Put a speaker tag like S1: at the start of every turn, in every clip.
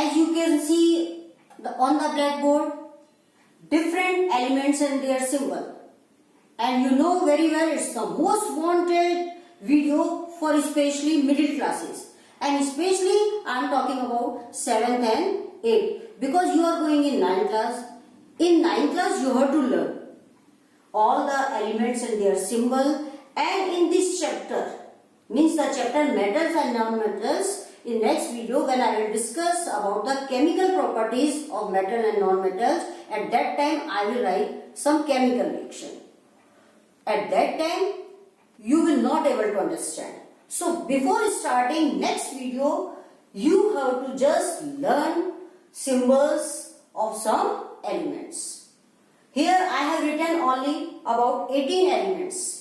S1: as you can see on the blackboard, different elements and their symbol. And you know very well it's the most wanted video for especially middle classes. And especially I am talking about 7th and 8th, because you are going in 9th class. In 9th class you have to learn all the elements and their symbol. And in this chapter, means the chapter metals and non-metals, in next video when I will discuss about the chemical properties of metal and non-metals, at that time I will write some chemical reaction. At that time you will not able to understand. So before starting next video, you have to just learn symbols of some elements. Here I have written only about 18 elements.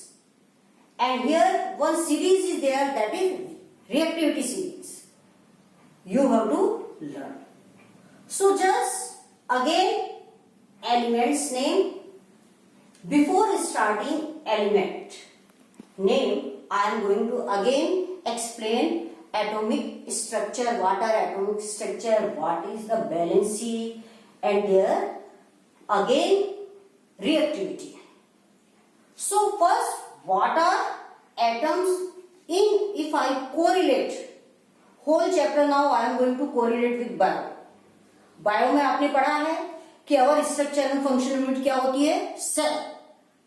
S1: And here one series is there, that is reactivity series. You have to learn. So just again elements name. Before starting element name, I am going to again explain atomic structure. What are atomic structure? What is the valency? And there again reactivity. So first, what are atoms? If I correlate whole chapter, now I am going to correlate with bio. Bio में आपने पढ़ा है कि our structure and function unit क्या होती है? Cell.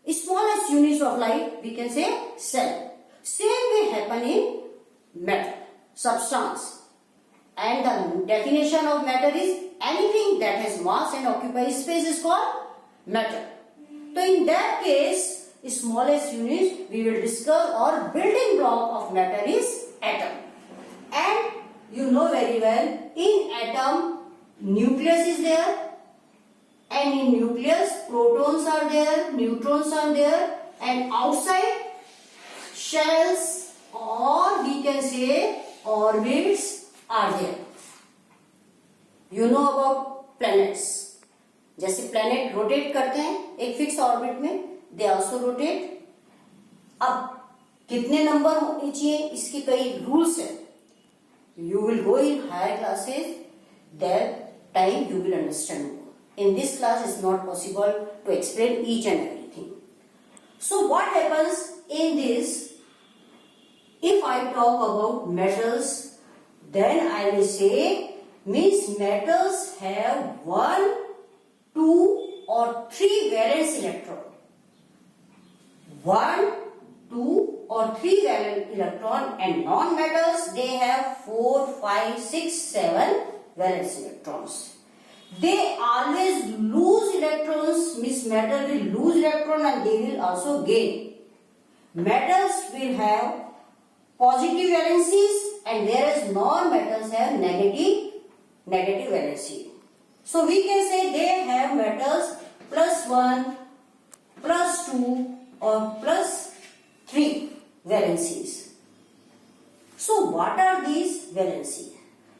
S1: Smallest units of life we can say cell. Same way happen in matter, substance. And the definition of matter is anything that has mass and occupies space is called matter. So in that case, smallest unit we will discuss, or building block of matter is atom. And you know very well, in atom nucleus is there, and in nucleus protons are there, neutrons are there, and outside shells, or we can say orbits are there. You know about planets. जैसे planet rotate करते हैं एक fix orbit में, they also rotate. अब कितने number होने चाहिए इसके कई रूल्स है. You will go in higher classes, that time you will understand. In this class it's not possible to explain each and everything. So what happens in this? If I talk about metals, then I will say means metals have 1, 2 or 3 valence electron. 1, 2 or 3 valence electron, and non-metals they have 4, 5, 6, 7 valence electrons. They always lose electrons, means metal will lose electron and they will also gain. Metals will have positive valencies, and whereas non-metals have negative valency. So we can say they have metals +1, +2 or +3 valencies. So what are these valencies?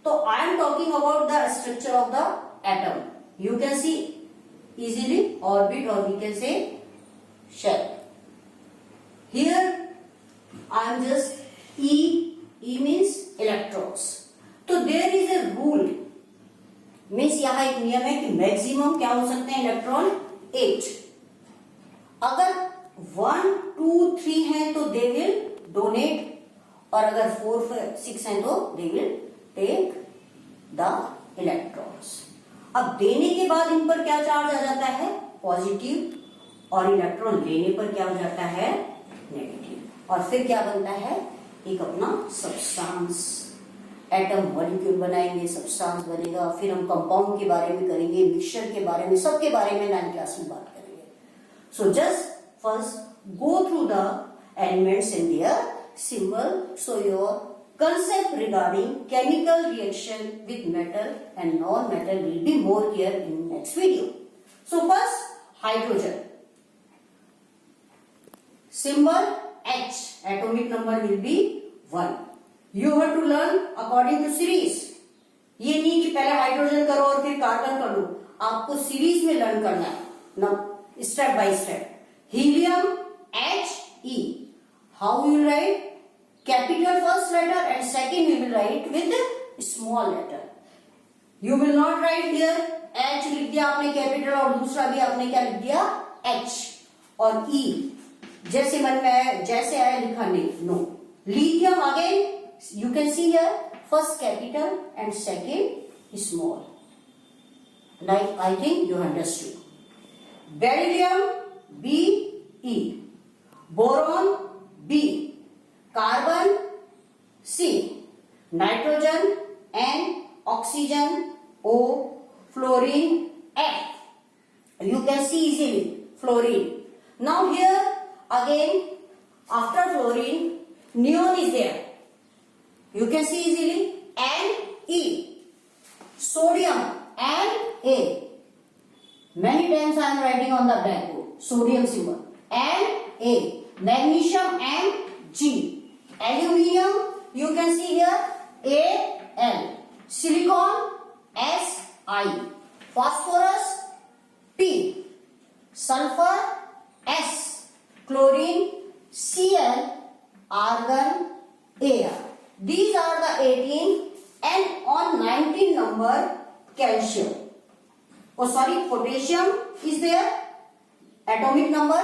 S1: So I am talking about the structure of the atom. You can see easily orbit, or we can say shell. Here I am just E means electrons. So there is a rule, means यहाँ एक नियम है कि maximum क्या हो सकते हैं electron 8. अगर 1, 2, 3 हैं तो दे विल डोनेट, और अगर 4, 6 हैं तो they will take the electrons. अब देने के बाद इन पर क्या चार्ज आ जाता है? पॉजिटिव. और इलेक्ट्रॉन लेने पर क्या हो जाता है? नेगेटिव. और फिर क्या बनता है? एक अपना सब्सटेंस. एटम मॉलिक्यूल बनाएंगे, सब्सटेंस बनेगा. फिर हम कंपाउंड के बारे में करेंगे, मिक्सचर के बारे में, सबके बारे में 9th क्लास में बात करेंगे. So just first go through the elements in their symbol, so your concept regarding chemical reaction with metal and non-metal will be more clear in next video. So first, hydrogen. Symbol H, atomic number will be 1. You have to learn according to series. ये नहीं कि पहले hydrogen करो और फिर carbon कर लो, आपको series में लर्न करना है. Now, step by step. Helium He. How you will write? Capital first letter and second we will write with small letter. You will not right here H लिख दिया आपने कैपिटल और दूसरा भी आपने क्या लिख दिया एच और ई जैसे मन में आया जैसे आया लिखा नहीं no lithium again you can see here first capital and second small like I think you understood beryllium B E boron B carbon C nitrogen N oxygen O fluorine F you can see easily fluorine now here again after fluorine neon is there. You can see easily Na. Sodium Na. Many times I am writing on the blackboard. Sodium symbol. Na. Magnesium Mg. Aluminium you can see here Al. Silicon Si. Phosphorus P. Sulfur S. Chlorine Cl. Argon Ar. These are the 18 and on 19 number calcium. Oh sorry, potassium is there. Atomic number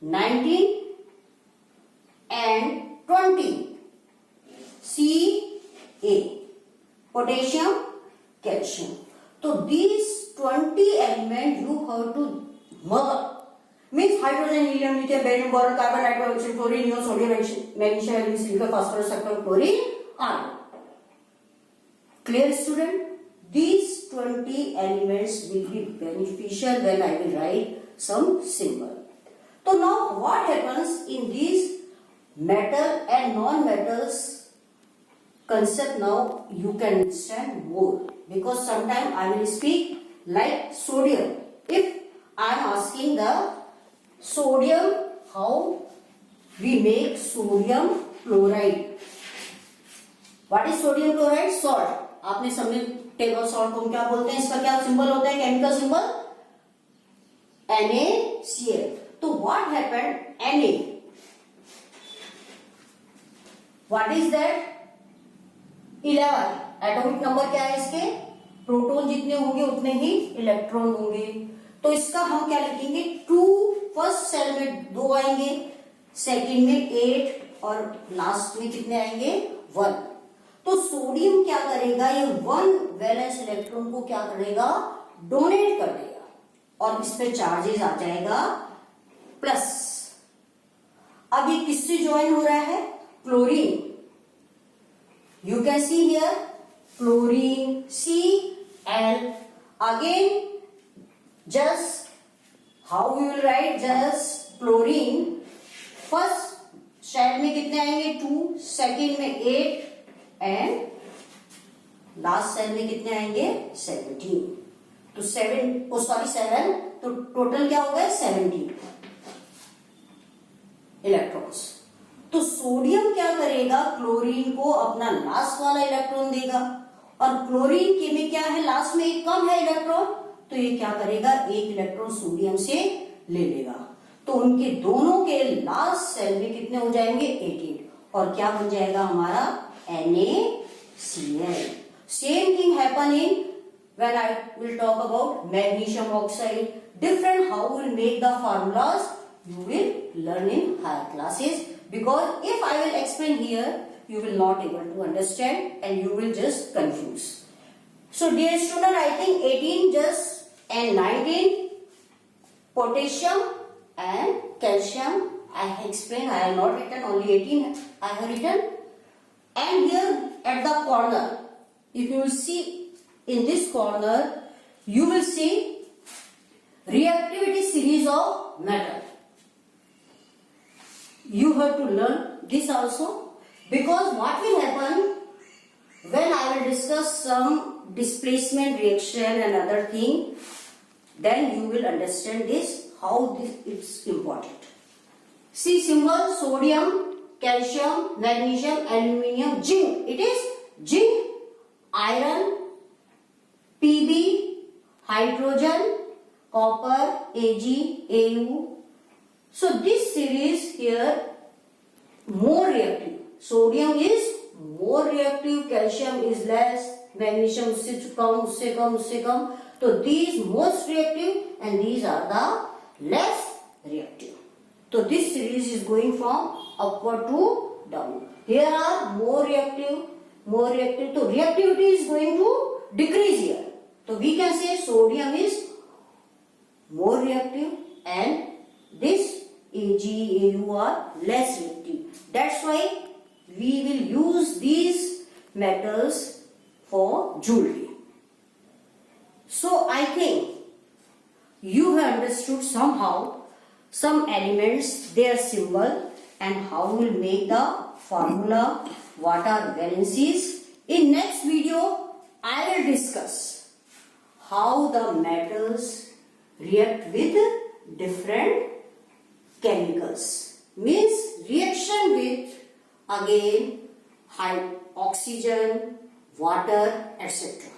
S1: 19 and 20. Ca. Potassium, calcium. So these 20 elements you have to mother. Means hydrogen, helium, lithium, barium, boron, carbon, nitrogen, fluorine, neon, sodium, magnesium, aluminum, silicon, phosphorus, sulfur, chlorine, argon. Clear student? These 20 elements will be beneficial when I will write some symbol. So now what happens in these metal and non-metals concept now you can understand more because sometime I will speak like sodium. If I am asking the sodium, how we make sodium chloride. What is sodium chloride? Salt. आपने समझे table salt को हम क्या बोलते हैं इसका क्या symbol होता है केमिकल सिंबल NaCl. तो what happened Na? What is that? 11. Atomic number क्या है इसके प्रोटॉन जितने होंगे उतने ही इलेक्ट्रॉन होंगे तो इसका हम क्या लिखेंगे 2 फर्स्ट सेल में 2 आएंगे सेकंड में 8 और लास्ट में कितने आएंगे 1 तो सोडियम क्या करेगा ये 1 वैलेंस इलेक्ट्रॉन को क्या करेगा डोनेट कर देगा और इस पे चार्जेस आ जाएगा प्लस अब ये किससे ज्वाइन हो रहा है chlorine you can see here chlorine Cl again just how we will write just chlorine first cell में कितने आएंगे 2 सेकंड में 8 एंड लास्ट सेल में कितने आएंगे 17 तो 7 तो टोटल क्या हो गया 17 इलेक्ट्रॉन्स तो सोडियम क्या करेगा क्लोरीन को अपना लास्ट वाला इलेक्ट्रॉन देगा और क्लोरीन के में क्या है लास्ट में एक कम है इलेक्ट्रॉन तो ये क्या करेगा एक इलेक्ट्रॉन सोडियम से ले लेगा तो उनके दोनों के लास्ट सेल में कितने हो जाएंगे 18 और क्या बन जाएगा हमारा NaCl. Same thing happen in when I will talk about magnesium oxide different how will make the formulas you will learn in higher classes because if I will explain here you will not able to understand and you will just confuse. So dear student I think 18 just and 19 potassium and calcium I have explained I have not written only 18 I have written and here at the corner if you will see in this corner you will see reactivity series of metal. You have to learn this also because what will happen when I will discuss some displacement reaction and other thing then you will understand this how this is important. See symbol sodium, calcium, magnesium, aluminium, zinc. It is zinc, iron, Pb, hydrogen, copper, Ag, Au. So this series here more reactive. Sodium is more reactive, calcium is less, magnesium उससे कम, उससे कम, उससे कम. तो these most reactive and these are the less reactive. So this series is going from upward to down. Here are more reactive, more reactive. So reactivity is going to decrease here. So we can say sodium is more reactive and this Ag, Au are less reactive. That's why we will use these metals for jewelry. So I think you have understood somehow some elements, their symbol and how we will make the formula, what are valencies. In next video, I will discuss how the metals react with different chemicals. Means reaction with again high oxygen, water, etc.